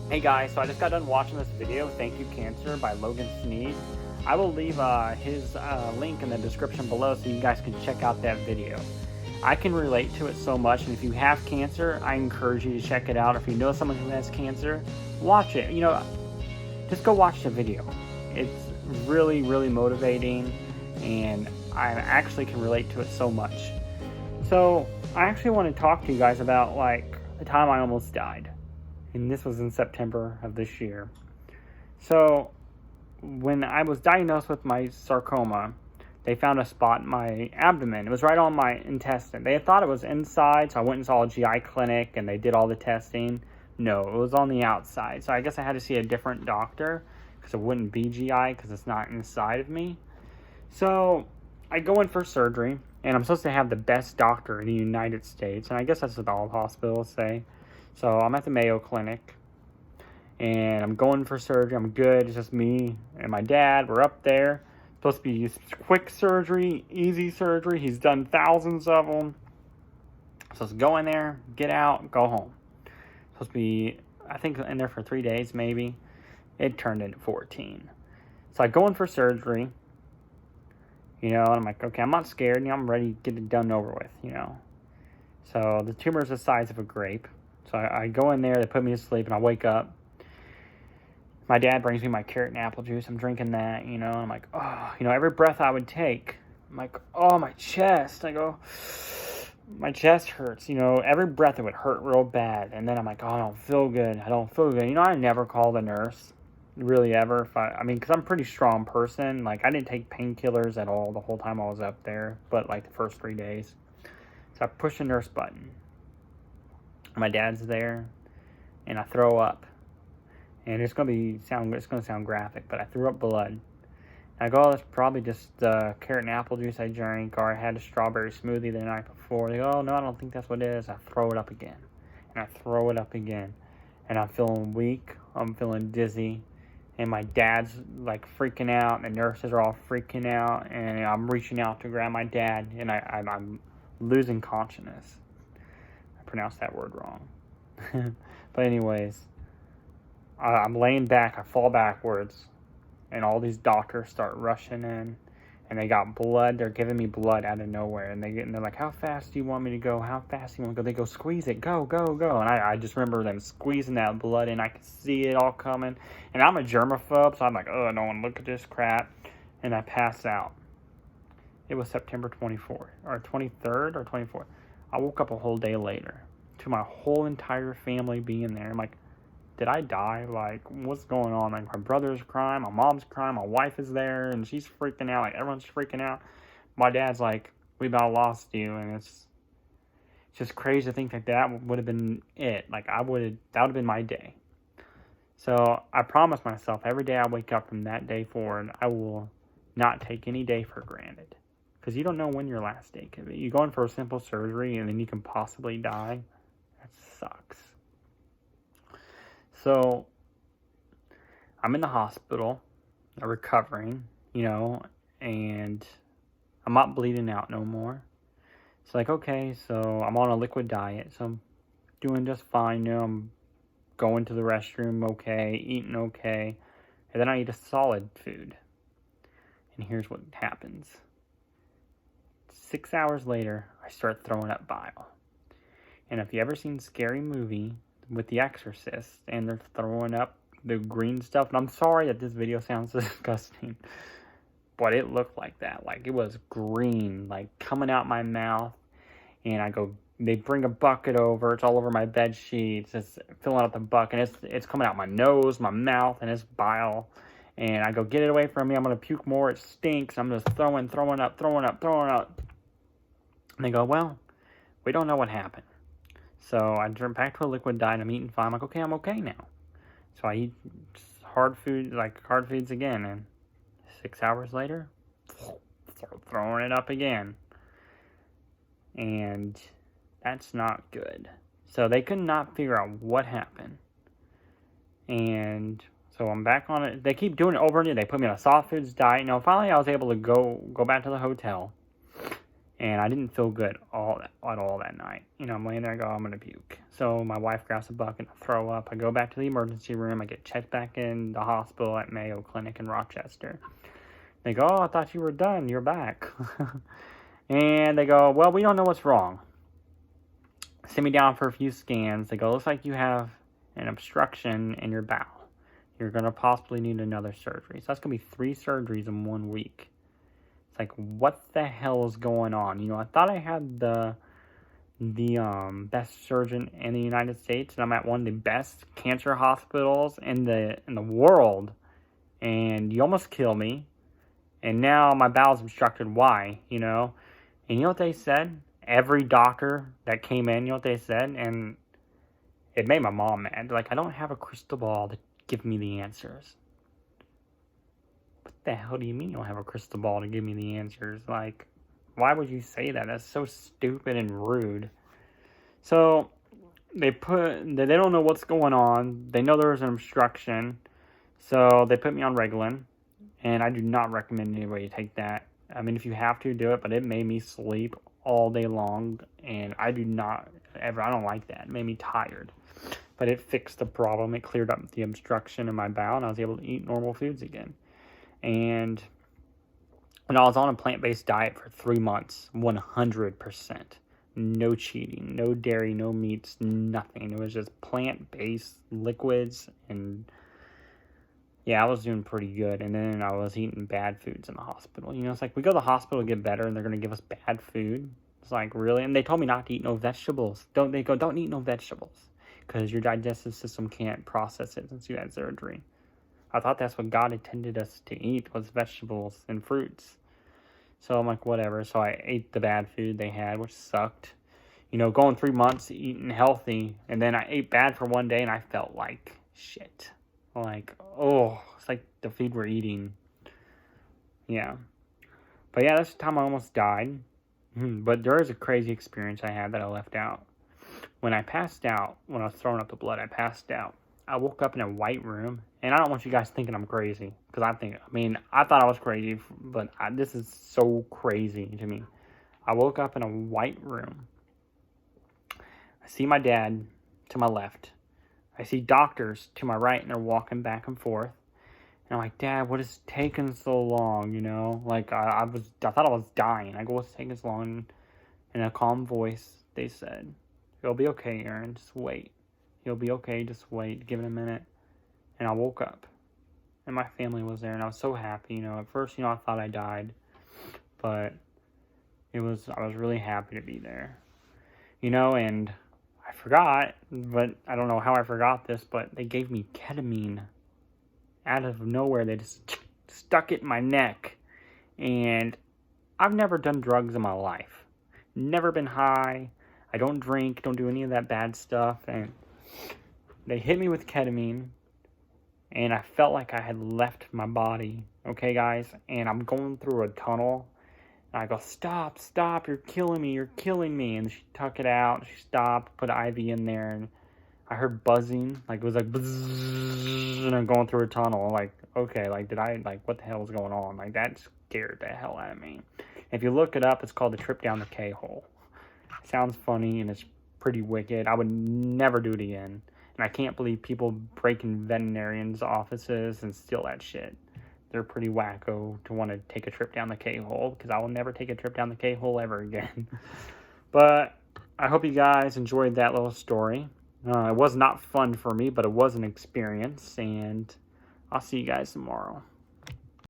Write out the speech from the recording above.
Hey guys, so I just got done watching this video, Thank You Cancer by Logan Sneed. I will leave his link in the description below so you guys can check out that video. I can relate to it so much, and if you have cancer, I encourage you to check it out. If you know someone who has cancer, watch it. Just go watch the video. It's really, really motivating, and I actually can relate to it so much. So, I actually want to talk to you guys about, the time I almost died. And this was in September of this year. So, when I was diagnosed with my sarcoma, they found a spot in my abdomen. It was right on my intestine. They thought it was inside, so I went and saw a GI clinic, and they did all the testing. No, it was on the outside. So I guess I had to see a different doctor, because it wouldn't be GI, because it's not inside of me. So, I go in for surgery, and I'm supposed to have the best doctor in the United States, and I guess that's what all hospitals say. So I'm at the Mayo Clinic, and I'm going for surgery. I'm good. It's just me and my dad. We're up there. Supposed to be quick surgery, easy surgery. He's done thousands of them. Supposed to go in there, get out, go home. Supposed to be, I think, in there for 3 days maybe. It turned into 14. So I go in for surgery, and I'm like, okay, I'm not scared. I'm ready to get it done over with, So the tumor is the size of a grape. So I go in there, they put me to sleep, and I wake up. My dad brings me my carrot and apple juice. I'm drinking that, and I'm like, oh, every breath I would take, I'm like, oh, my chest. I go, my chest hurts, every breath it would hurt real bad. And then I'm like, oh, I don't feel good. I never call the nurse, really ever. Because I'm a pretty strong person. I didn't take painkillers at all the whole time I was up there, but the first 3 days. So I push the nurse button. My dad's there, and I throw up, and it's gonna sound graphic, but I threw up blood. I go, oh, that's probably just carrot and apple juice I drank, or I had a strawberry smoothie the night before. They go, oh no, I don't think that's what it is. I throw it up again, and I throw it up again, and I'm feeling weak. I'm feeling dizzy, and my dad's freaking out, and the nurses are all freaking out, and I'm reaching out to grab my dad, and I'm losing consciousness. Pronounced that word wrong. But anyways, I'm laying back, I fall backwards, and all these doctors start rushing in, and they got blood. They're giving me blood out of nowhere, and they're like, how fast do you want me to go? How fast do you want to go? They go, squeeze it, go, go, go. And I just remember them squeezing that blood, and I could see it all coming. And I'm a germaphobe, so I'm like, oh, I don't want to look at this crap. And I pass out. It was September 24th, or 23rd, or 24th. I woke up a whole day later to my whole entire family being there. I'm like, did I die? What's going on? My brother's crying, my mom's crying, my wife is there, and she's freaking out. Everyone's freaking out. My dad's like, we about lost you, and it's just crazy to think that would have been it. That would have been my day. So I promised myself every day I wake up from that day forward, I will not take any day for granted. Because you don't know when your last day could be. You go in for a simple surgery and then you can possibly die. That sucks. So, I'm in the hospital, recovering, and I'm not bleeding out no more. It's okay, so I'm on a liquid diet, so I'm doing just fine, I'm going to the restroom okay, eating okay, and then I eat a solid food. And here's what happens. 6 hours later, I start throwing up bile. And if you ever seen Scary Movie with The Exorcist, and they're throwing up the green stuff, and I'm sorry that this video sounds disgusting, but it looked like that. It was green, coming out my mouth, and they bring a bucket over, it's all over my bed sheets, it's filling out the bucket, and it's coming out my nose, my mouth, and it's bile. And I go, get it away from me, I'm going to puke more, it stinks, I'm just throwing up. And they go, well, we don't know what happened. So I jump back to a liquid diet, I'm eating fine, I'm like, okay, I'm okay now. So I eat hard foods again, and 6 hours later, start throwing it up again. And that's not good. So they could not figure out what happened. And so I'm back on it. They keep doing it over and over. They put me on a soft foods diet. Finally I was able to go back to the hotel. And I didn't feel good at all that night. You know, I'm laying there, I go, I'm going to puke. So my wife grabs a bucket, I throw up. I go back to the emergency room. I get checked back in the hospital at Mayo Clinic in Rochester. They go, oh, I thought you were done. You're back. And they go, well, we don't know what's wrong. Send me down for a few scans. They go, looks like you have an obstruction in your bowel. You're going to possibly need another surgery. So that's going to be 3 surgeries in 1 week. It's like, what the hell is going on? You know, I thought I had the best surgeon in the United States, and I'm at one of the best cancer hospitals in the world, and you almost kill me, and now my bowel's obstructed. Why? You know? And you know what they said? Every doctor that came in, you know what they said? And it made my mom mad. Like, I don't have a crystal ball to give me the answers. What the hell do you mean you don't have a crystal ball to give me the answers? Like, why would you say that? That's so stupid and rude. So, they don't know what's going on. They know there was an obstruction. So, they put me on Reglan. And I do not recommend anybody take that. I mean, if you have to, do it. But it made me sleep all day long. And I don't like that. It made me tired. But it fixed the problem. It cleared up the obstruction in my bowel, and I was able to eat normal foods again. And when I was on a plant-based diet for 3 months, 100%. No cheating, no dairy, no meats, nothing. It was just plant-based liquids, and yeah, I was doing pretty good. And then I was eating bad foods in the hospital. You know, it's like, we go to the hospital to get better, and they're going to give us bad food. It's like, really? And they told me not to eat no vegetables. Don't eat no vegetables, because your digestive system can't process it since you had surgery. I thought that's what God intended us to eat, was vegetables and fruits. So I'm like, whatever. So I ate the bad food they had, which sucked. You know, going 3 months eating healthy, and then I ate bad for 1 day, and I felt like shit. Like, oh, it's like the food we're eating. Yeah. But yeah, that's the time I almost died. But there is a crazy experience I had that I left out. When I passed out, when I was throwing up the blood, I passed out. I woke up in a white room, and I don't want you guys thinking I'm crazy, because I thought I was crazy, but this is so crazy to me. I woke up in a white room. I see my dad to my left. I see doctors to my right, and they're walking back and forth. And I'm like, Dad, what is taking so long, you know? Like, I thought I was dying. I go, what's taking so long? In a calm voice, they said, it'll be okay, Aaron, just wait. You'll be okay, just wait, give it a minute. And I woke up, and my family was there, and I was so happy, you know. At first, you know, I thought I died, but I was really happy to be there. You know, and I forgot, but I don't know how I forgot this, but they gave me ketamine out of nowhere. They just stuck it in my neck, and I've never done drugs in my life. Never been high. I don't drink, don't do any of that bad stuff, and they hit me with ketamine, and I felt like I had left my body, okay, guys? And I'm going through a tunnel, and I go, stop, you're killing me. And she took it out, she stopped, put an IV in there, and I heard buzzing, like, it was like, bzzz, and I'm going through a tunnel, like, okay, like, what the hell is going on? Like, that scared the hell out of me. If you look it up, it's called the trip down the K-hole. It sounds funny, and it's pretty wicked. I would never do it again. And I can't believe people break in veterinarians' offices and steal that shit. They're pretty wacko to want to take a trip down the K-hole, because I will never take a trip down the K-hole ever again. But I hope you guys enjoyed that little story. It was not fun for me, but it was an experience, and I'll see you guys tomorrow.